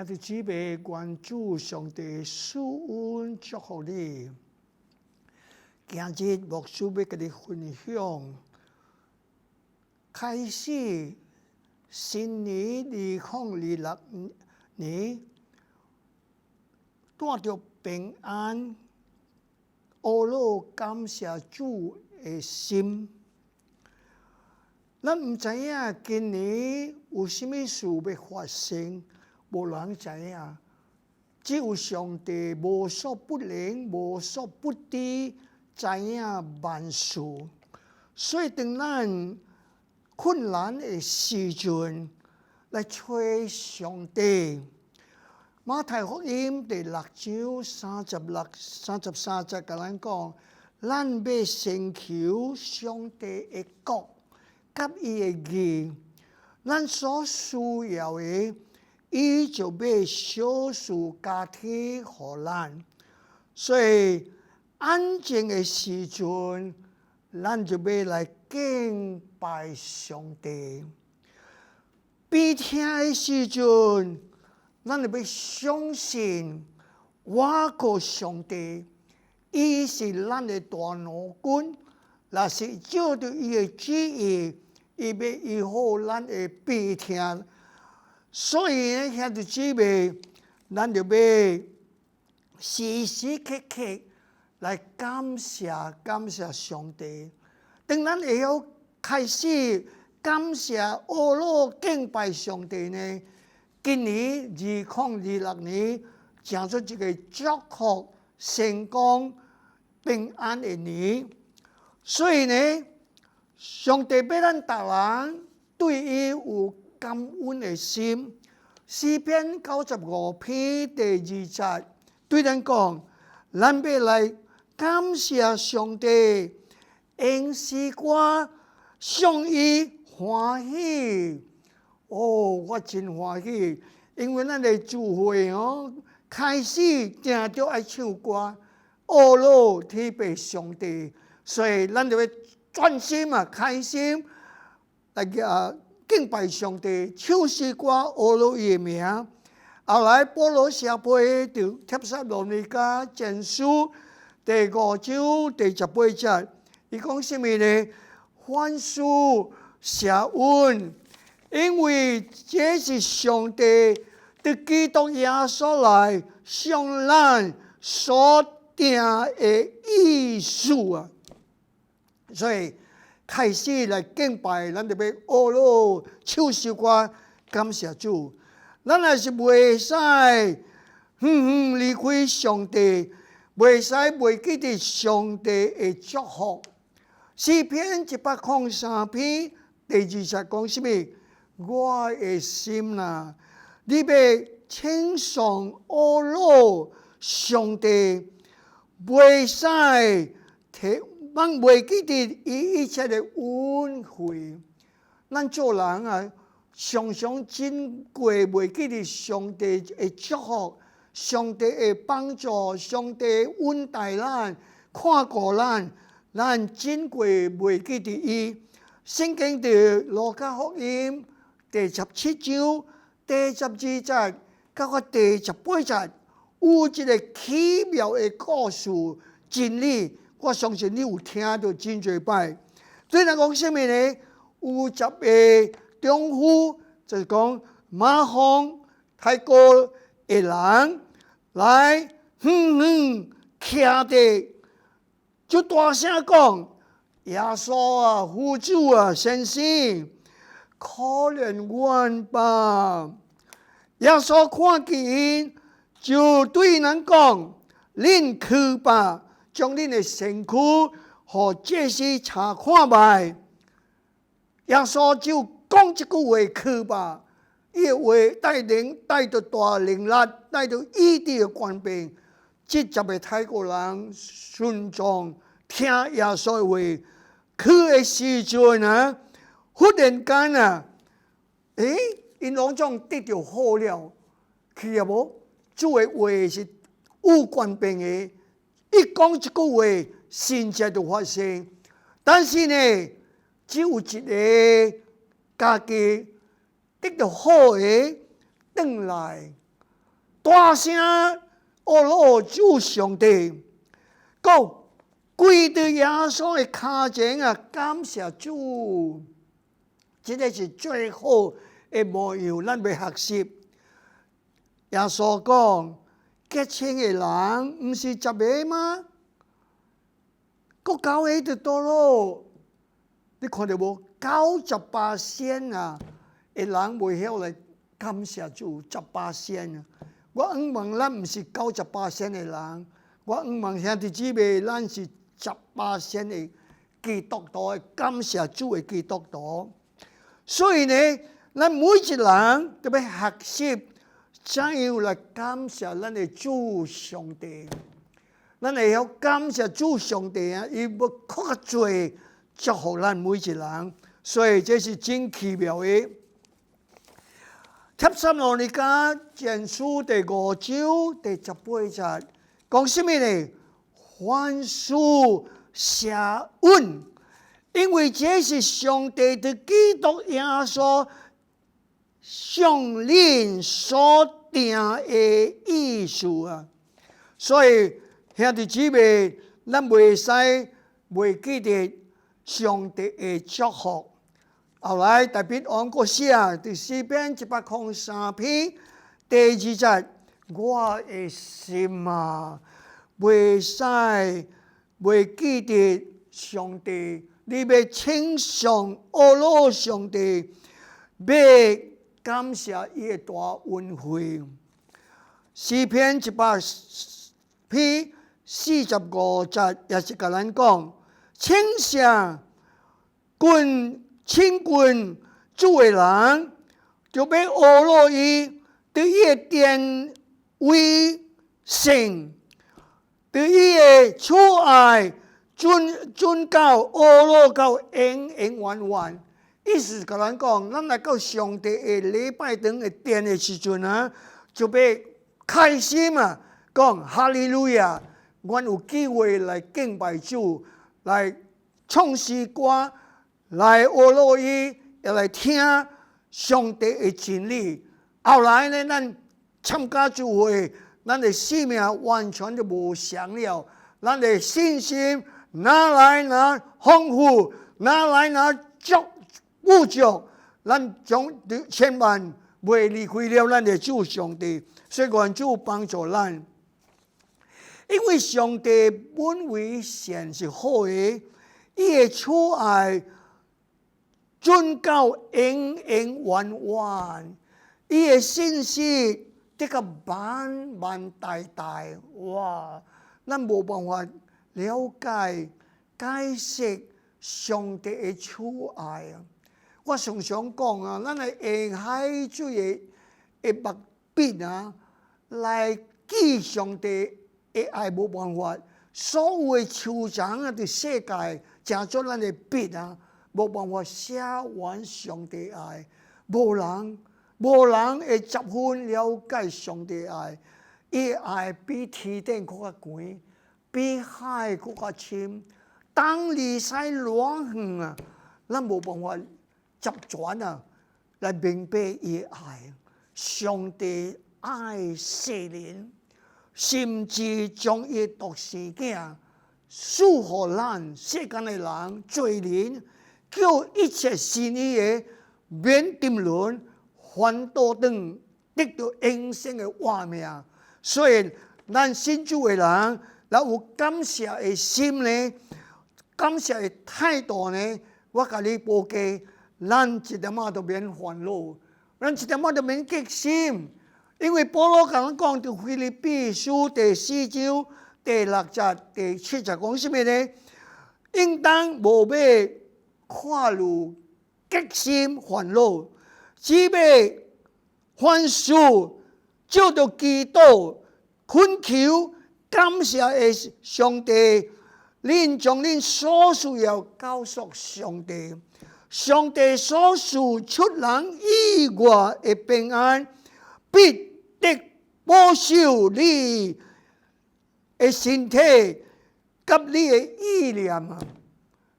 兄弟姊妹，關注上帝施恩祝福你。今日牧師要跟你分享，開始新年2026年，帶着平安、懊惱、感謝主的心。咱唔知影今年有啥物事要發生，無人知影，只有上帝無所不能、無所不知，知影萬事。所以當咱困難的時陣，來找上帝。馬太福音第6章36、33節甲咱講，咱要先求上帝的國，甲伊的義，咱所需要的，伊就要小事加添予咱。所以安靜的時陣，咱就要來敬拜上帝；悲痛的時陣，咱就要相信我個上帝，伊是咱的大能君，若是照着伊的旨意，伊要醫好咱的悲痛。所以呢，兄弟姊妹，咱就要時時刻刻來感謝上帝。當咱會曉開始感謝、懊惱、敬拜上帝呢，今年2026年將做一個祝福、成功、平安的年。所以呢，上帝要咱逐人對伊有感恩的心。詩篇95篇第2節對咱講，咱要來感謝上帝，因是我向伊歡喜。我真歡喜，因為咱的聚會開始定着愛唱歌，懊惱天父上帝，所以咱就要專心開心來敬拜上帝，唱詩歌懊惱伊的名。後來保羅寫批就帖撒羅尼迦前書第5章第18節，伊講什麼呢？凡事謝恩，因為這是上帝在基督耶穌來向咱所定的意思啊！所以開始來敬拜，咱就要懊惱唱詩歌感謝主。咱也是袂使離開上帝，袂使袂記得上帝的祝福。詩篇103篇第2節講什麼？我的心啊，你要稱頌懊惱上帝，袂使袂記得伊一切的恩惠。咱做人啊，常常真過袂記得上帝的祝福、上帝的幫助、上帝恩待咱、看顧咱，咱真過袂記得伊。聖經的路加福音第17章第12節到第18節，有一個奇妙的故事真理，我相信你有聽到真多擺。對咱講什麼呢？有10個丈夫，就是講馬蜂太過的人來徛地，就大聲講：耶穌啊，夫主啊，先生，可憐阮吧！耶穌看見因，就對咱講：恁去吧，將恁的身軀和這些查看吧。耶穌就講一句話：去吧！伊的話帶着大能力，帶着醫治的權柄。這10個泰國人順從聽耶穌的話，去的時陣啊，忽然間啊，因攏總得到好了，去啊無？主的話是有權柄的，一講一句話，神蹟就發生。但是呢，只有一個家己得到好的，轉來大聲阿羅主上帝，講跪在耶穌的腳前啊，感謝主。這個是最好嘅模樣，咱要學習。耶穌講，結清嘅人唔是10個嗎？個教會就多咯。你看到無？98%啊，嘅人未曉來感謝主，10%啊。我希望咱唔是98%嘅人，我希望兄弟姊妹，咱是10%嘅基督徒，感謝主嘅基督徒。所以呢，咱每一人都要學習怎樣來感謝咱嘅主上帝。咱會曉感謝主上帝啊，伊要較濟祝福咱每一人。所以這是真奇妙嘅。帖撒羅尼迦前書第5章第18節講什麼呢？凡事謝恩，因為這是上帝的基督耶穌上靈所定的意思啊！所以兄弟姊妹，咱袂使袂記得上帝的祝福。後來大衛王個寫第詩篇103篇第2節，我的心啊，袂使袂記得上帝，你要稱頌阿羅上帝，要感謝伊的大恩惠。詩篇100篇45節也是甲咱講，稱謝親近主的人，就要阿羅伊對伊的典為聖，對伊的慈愛尊教阿羅到永永遠遠。意思是甲咱講，咱來到上帝的禮拜堂的殿的時陣啊，就要開心啊，講哈利路亞，我有機會來敬拜主，來唱詩歌，來阿羅伊，也來聽上帝的真理。後來呢，咱參加聚會，咱的生命完全就無想了，咱的信心拿來拿豐富，拿來拿富足，咱千萬袂離開了咱的主上帝。所以願主幫助咱，因為上帝本為善是好的，伊的慈愛尊教永永遠遠，伊的信息這個萬萬代代，哇！咱無辦法了解解釋上帝的慈愛啊！我常常講啊，咱係下海水的目筆啊，來記上帝的愛無辦法。所有的抽象啊，的世界成做咱的筆啊，無辦法寫完上帝的愛。無人會10分了解上帝的愛，伊的愛比天頂更加高，比海更加深。當離西遠遠啊，咱無辦法集全啊，來明白伊的愛。上帝愛世人，甚至將伊獨生囝賜予咱世間的人罪人，叫一切信伊的免沉淪，反倒轉得到永生的活命。所以咱信主的人，若有感謝的心呢，感謝的態度呢，我甲你保證，咱一點仔都免煩惱，咱一點仔都免激心。因為保羅甲咱講到腓立比書第4章第6節、第7節講什麼呢？應當無要跨入激心煩惱，只要凡事照着基督懇求感謝的上帝，恁將恁所需要交託上帝，上帝所賜出人意外的平安，必得保守你的身體及你的意念啊！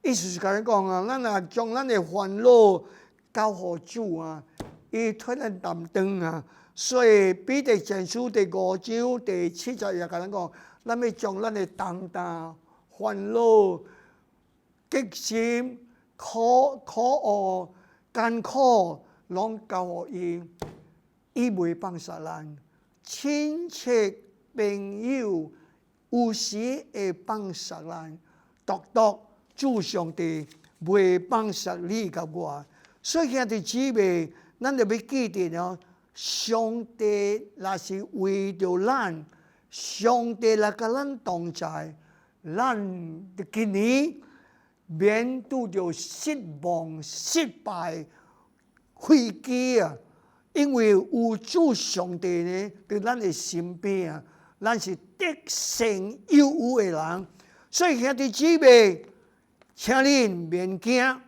意思是甲咱講啊，咱若將咱的煩惱交予主啊，伊替咱擔當啊。所以彼得前書第5章第7節也甲咱講，咱要將咱的重擔、煩惱、激心、可惡、艱苦，攏交互伊，伊袂放下咱。親戚朋友有時會放下咱，獨主上帝袂放下你甲我。所以兄弟姊妹，咱就要記得哦，上帝若是為着咱，上帝來甲咱同在，咱今年免拄着失望、失敗、危機啊！因為有主上帝呢，在咱的身邊啊，咱是得勝有餘的人。所以兄弟姊妹，請恁免驚，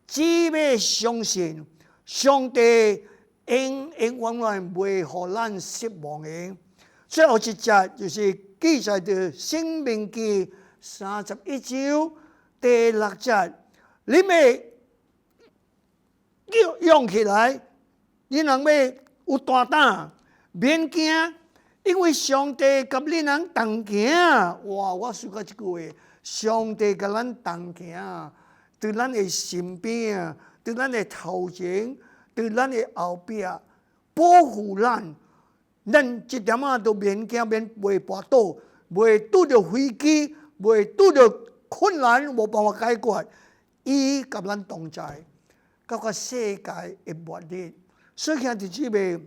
只要相信上帝永遠袂互咱失望的。最後一節就是記載在《申命記》31章第6節，你們勇起來，你人要有大膽，免驚，因為上帝甲你人同行。哇！我想到這句話，上帝甲咱同行，在咱的身邊，在咱的頭前，在咱的後壁，保護咱。咱一點仔都免驚，袂跋倒，袂拄着飛機，袂拄着困難，無辦法解決。伊甲咱同在，到個世界的末日。所以兄弟姊妹，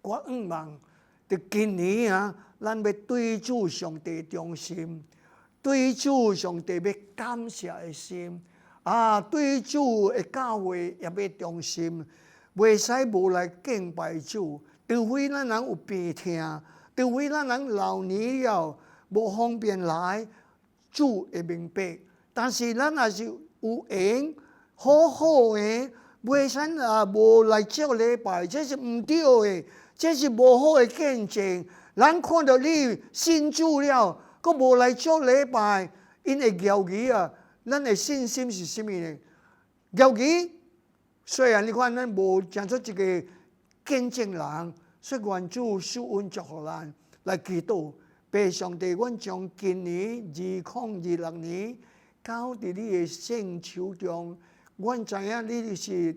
我盼望在今年啊，咱要對主上帝忠心，對主上帝要感謝的心啊，對主的教會也要忠心，袂使無來敬拜主。除非咱人有病痛，除非咱人老年了無方便來，主會明白。但是咱若是有緣，好好的，袂使無來照禮拜，這是毋對的，這是無好的見證。人看到你信主了，佫無來照禮拜，因會懷疑啊，咱的信心是啥物呢？懷疑。雖然你看咱無講出一個見證人，說願主賜恩祝福咱來祈禱，拜上帝，阮將今年2026年交佇你的聖手中。阮知影你是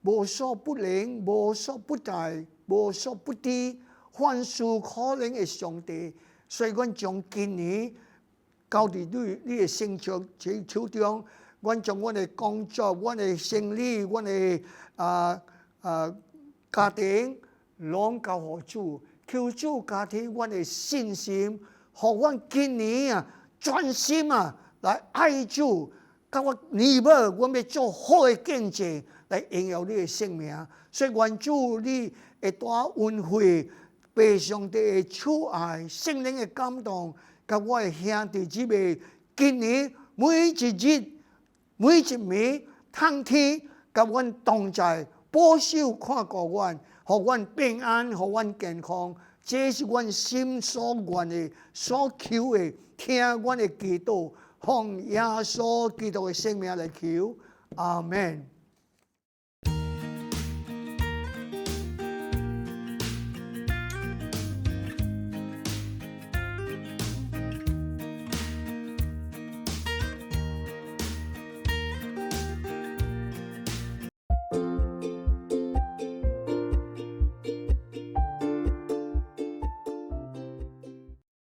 無所不能、無所不在、無所不知、凡事可能的上帝，所以阮將今年交佇你的聖手中。阮將阮的工作、阮的生理、阮的家庭，攏交互主，求主加添阮的信心，互阮今年啊專心啊來愛主。甲我年尾，阮要做好的見證來榮耀你的聖名。所以願主你會大恩惠，被上帝的寵愛、聖靈的感動，甲我的兄弟姊妹，今年每一日、每一暝，通天甲阮同在，保守看顧阮，互阮平安，互阮健康。這是阮心所願的、所求的，聽阮的祈禱，奉耶穌基督的聖名來求，阿門。